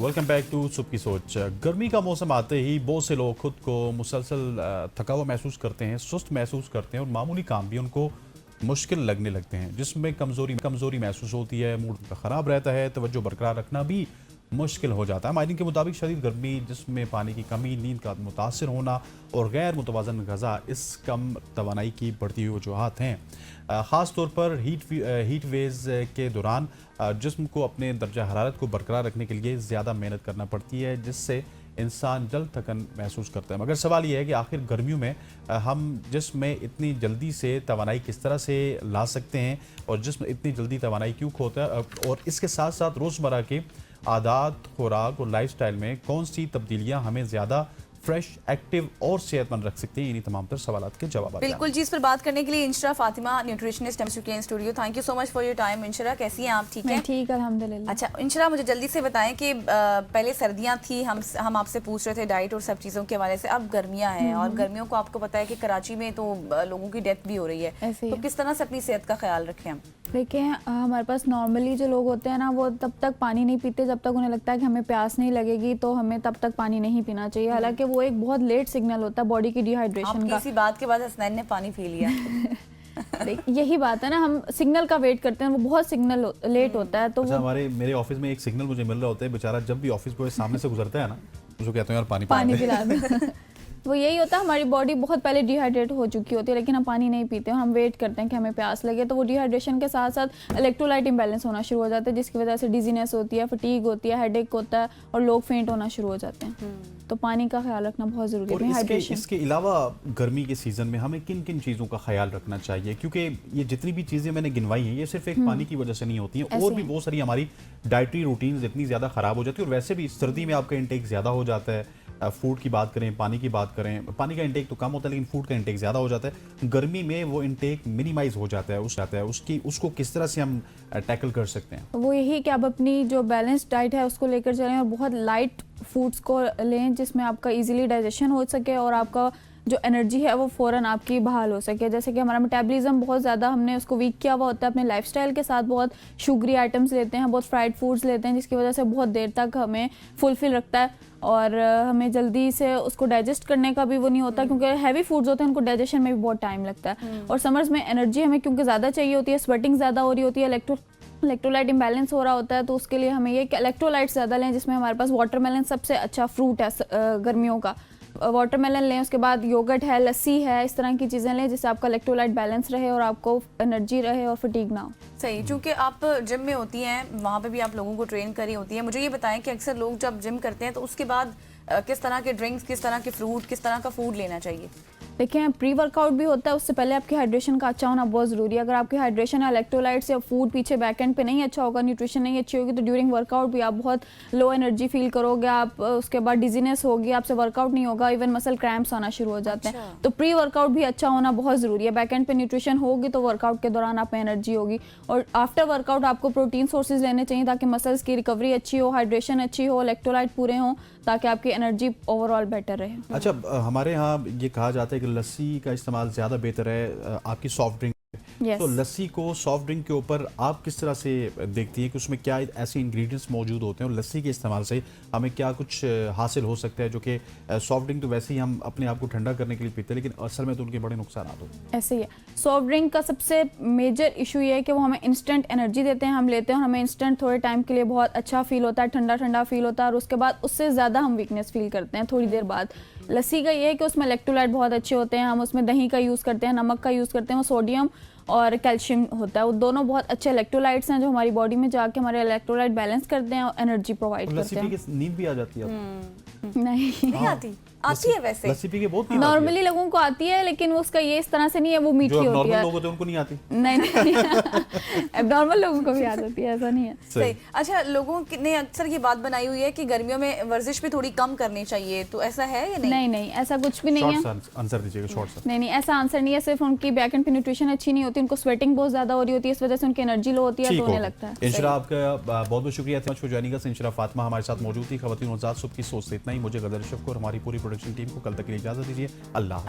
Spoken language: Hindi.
वेलकम बैक टू सुबह की सोच। गर्मी का मौसम आते ही बहुत से लोग खुद को मुसलसल थका हुआ महसूस करते हैं, सुस्त महसूस करते हैं और मामूली काम भी उनको मुश्किल लगने लगते हैं, जिसमें कमज़ोरी महसूस होती है, मूड ख़राब रहता है, तवज्जो बरकरार रखना भी मुश्किल हो जाता है। माहिरीन के मुताबिक शदीद गर्मी, जिसमें पानी की कमी, नींद का मुतासर होना और गैर मुतवाज़न ग़ज़ा इस कम तवानाई की बढ़ती हुई वजूहात हैं। ख़ास तौर पर हीट वेव्स के दौरान जिस्म को अपने दर्जा हरारत को बरकरार रखने के लिए ज़्यादा मेहनत करना पड़ती है, जिससे इंसान जल्द थकन महसूस करता है। मगर सवाल यह है कि आखिर गर्मियों में हम जिस्म में इतनी जल्दी से तवानाई किस तरह से ला सकते हैं और जिस्म इतनी जल्दी तवानाई क्यों खोता है, और इसके साथ साथ रोज़मर्रा के आदात, खुराक और लाइफस्टाइल में कौन सी तब्दीलियां हमें ज़्यादा फ्रेश, एक्टिव और सेहतमंद रख सकती हैं। इन्हीं तमाम तर सवालात के जवाब बिल्कुल जी, इस पर बात करने के लिए इंशरा फातिमा न्यूट्रिशनिस्ट मिल चुकी हैं studio. Thank you so much for your time. Inshra, कैसी हैं आप? ठीक है, ठीक, अल्हम्दुलिल्लाह। अच्छा इंशरा, मुझे जल्दी से बताएं कि पहले सर्दियां थी, हम आपसे पूछ रहे थे डाइट और सब चीज़ों के हवाले से। अब गर्मियां हैं और गर्मियों को आपको पता है कि कराची में तो लोगों की डेथ भी हो रही है, तो किस तरह से अपनी सेहत का ख्याल रखें हम? देखिए, हमारे पास नॉर्मली जो लोग होते हैं ना, वो तब तक पानी नहीं पीते जब तक उन्हें लगता है कि हमें प्यास नहीं लगेगी, तो हमें तब तक पानी नहीं पीना चाहिए। हालांकि वो एक बहुत लेट सिग्नल होता है बॉडी की डिहाइड्रेशन का। किसी बात के बाद हसनैन ने पानी पी लिया। यही बात है ना, हम सिग्नल का वेट करते हैं, वो बहुत सिग्नल लेट होता है। तो अच्छा, मेरे ऑफिस में एक सिग्नल मुझे मिल रहा होता है, बेचारा जब भी ऑफिस के सामने से गुजरता है ना, उसको कहते हैं यार पानी पिला दे। वो यही होता है, हमारी बॉडी बहुत पहले डिहाइड्रेट हो चुकी होती है, लेकिन हम पानी नहीं पीते, हम वेट करते हैं कि हमें प्यास लगे। तो वो डिहाइड्रेशन के साथ साथ इलेक्ट्रोलाइट इम्बैलेंस होना शुरू हो जाता है, जिसकी वजह से डिजीनेस होती है, फटीग होती है, हेडेक होता है और लोग फेंट होना शुरू हो जाते हैं। तो पानी का ख्याल रखना बहुत ज़रूरी है। हाइड्रेशन। इसके अलावा गर्मी के सीज़न में हमें किन किन चीज़ों का ख्याल रखना चाहिए? क्योंकि ये जितनी भी चीज़ें मैंने गिनवाई हैं, ये सिर्फ एक पानी की वजह से नहीं होती हैं, और भी बहुत सारी हमारी डाइटरी रूटीन इतनी ज़्यादा ख़राब हो जाती है। और वैसे भी सर्दी में आपका इंटेक ज़्यादा हो जाता है। फूड की बात करें, पानी की बात करें, पानी का इंटेक तो कम होता है, लेकिन फूड का इंटेक ज़्यादा हो जाता है। गर्मी में वो इंटेक मिनिमाइज हो जाता है, उसको किस तरह से हम टैकल कर सकते हैं? वो यही कि आप अपनी जो बैलेंस डाइट है उसको लेकर चलें और बहुत लाइट फूड्स को लें, जिसमें आपका इजीली डाइजेशन हो सके और आपका जो एनर्जी है वो फ़ौरन आपकी बहाल हो सके। जैसे कि हमारा मेटाबॉलिज्म बहुत ज़्यादा हमने उसको वीक किया हुआ होता है अपने लाइफस्टाइल के साथ। बहुत शुगरी आइटम्स लेते हैं, बहुत फ्राइड फूड्स लेते हैं, जिसकी वजह से बहुत देर तक हमें फुलफिल रखता है और हमें जल्दी से उसको डाइजेस्ट करने का भी वो नहीं होता, क्योंकि हैवी फूड्स होते हैं उनको डाइजेशन में भी बहुत टाइम लगता है। और समर्स में एनर्जी हमें क्योंकि ज़्यादा चाहिए होती है, स्वेटिंग ज़्यादा हो रही होती है, इलेक्ट्रोलाइट इम्बैलेंस हो रहा होता है, तो उसके लिए हमें ये इलेक्ट्रोलाइट ज़्यादा लें, जिसमें हमारे पास वाटरमेलन सबसे अच्छा फ्रूट है गर्मियों का। वाटरमेलन लें, उसके बाद योगर्ट है, लस्सी है, इस तरह की चीज़ें लें जिससे आपका इलेक्ट्रोलाइट बैलेंस रहे और आपको एनर्जी रहे और फटीग ना हो। सही, चूँकि आप जिम में होती हैं, वहाँ पे भी आप लोगों को ट्रेन करी होती हैं। मुझे ये बताएं कि अक्सर लोग जब जिम करते हैं तो उसके बाद किस तरह के ड्रिंक्स, किस तरह के फ्रूट, किस तरह का फूड लेना चाहिए? देखिए, प्री वर्कआउट भी होता है, उससे पहले आपकी हाइड्रेशन का अच्छा होना बहुत ज़रूरी है। अगर आपकी हाइड्रेशन या इलेक्ट्रोलाइट्स या फूड पीछे बैक एंड पे नहीं अच्छा होगा, न्यूट्रिशन नहीं अच्छी होगी, तो ड्यूरिंग वर्कआउट भी आप बहुत लो एनर्जी फील करोगे, आप उसके बाद डिजीनेस होगी, आपसे वर्कआउट नहीं होगा, इवन मसल क्रैम्प्स आना शुरू हो जाते हैं। तो प्री वर्कआउट भी अच्छा होना बहुत ज़रूरी है। बैक एंड पे न्यूट्रिशन होगी तो वर्कआउट के दौरान आप में एनर्जी होगी। और आफ्टर वर्कआउट आपको प्रोटीन सोर्सेज लेने चाहिए ताकि मसल्स की रिकवरी अच्छी हो, हाइड्रेशन अच्छी हो, इलेक्ट्रोलाइट पूरे हों, ताकि आपकी एनर्जी ओवरऑल बेटर रहे। अच्छा, हमारे यहाँ ये कहा जाता है कि लस्सी का इस्तेमाल ज़्यादा बेहतर है आपकी सॉफ्ट ड्रिंक। तो लस्सी को सॉफ्ट ड्रिंक के ऊपर आप किस तरह से देखती हैं कि उसमें क्या ऐसे इंग्रेडिएंट्स मौजूद होते हैं और लस्सी के इस्तेमाल से हमें क्या कुछ हासिल हो सकता है, जो कि सॉफ्ट ड्रिंक तो वैसे ही हम अपने आप को ठंडा करने के लिए पीते हैं, लेकिन असल में तो उनके बड़े नुकसान होते हैं। ऐसे ही है, सॉफ्ट ड्रिंक का सबसे मेजर इशू ये है कि वो हमें इंस्टेंट एनर्जी देते हैं, हम लेते हैं और हमें इंस्टेंट थोड़े टाइम के लिए बहुत अच्छा फील होता है, ठंडा ठंडा फील होता है, और उसके बाद उससे ज़्यादा हम वीकनेस फील करते हैं थोड़ी देर बाद। लस्सी का ये है कि उसमें इलेक्ट्रोलाइट बहुत अच्छे होते हैं, हम उसमें दही का यूज़ करते हैं, नमक का यूज़ करते हैं, वो सोडियम और कैल्शियम होता है, वो दोनों बहुत अच्छे इलेक्ट्रोलाइट्स हैं जो हमारी बॉडी में जाके हमारे इलेक्ट्रोलाइट बैलेंस करते हैं और एनर्जी प्रोवाइड करते हैं। नींद भी आ जाती है? नहीं आती है वैसे लस्सी पी के बहुत नॉर्मली लोगों को आती है, लेकिन उसका ये इस तरह से नहीं है, वो मीठी होती है। नॉर्मल लोग होते हैं उनको नहीं आती? नहीं नॉर्मल लोगों को भी आ जाती है, ऐसा नहीं है। सही। अच्छा, लोगों ने अक्सर ये बात बनाई हुई है कि गर्मियों में वर्जिश भी थोड़ी कम करनी चाहिए, तो ऐसा है या नहीं? नहीं, ऐसा कुछ भी नहीं है। आंसर दीजिएगा शॉर्ट सा। नहीं, ऐसा आंसर नहीं है। सिर्फ उनकी बैक एंड पे न्यूट्रिशन अच्छी नहीं होती, उनको स्वेटिंग बहुत ज्यादा हो रही होती है, इस वजह से उनकी एनर्जी लो होती है, तो उन्हें लगता है। इंशरा, आपका बहुत बहुत शुक्रिया for joining us. Inshra Fatima हमारे साथ मौजूद थी। खवातीन और ज़ात सुबह की सोच से इतना ही। मुझे गदर शफ़ को और हमारी पूरी प्रोडक्शन टीम को कल तक के लिए इजाज़त दीजिए। अल्लाह।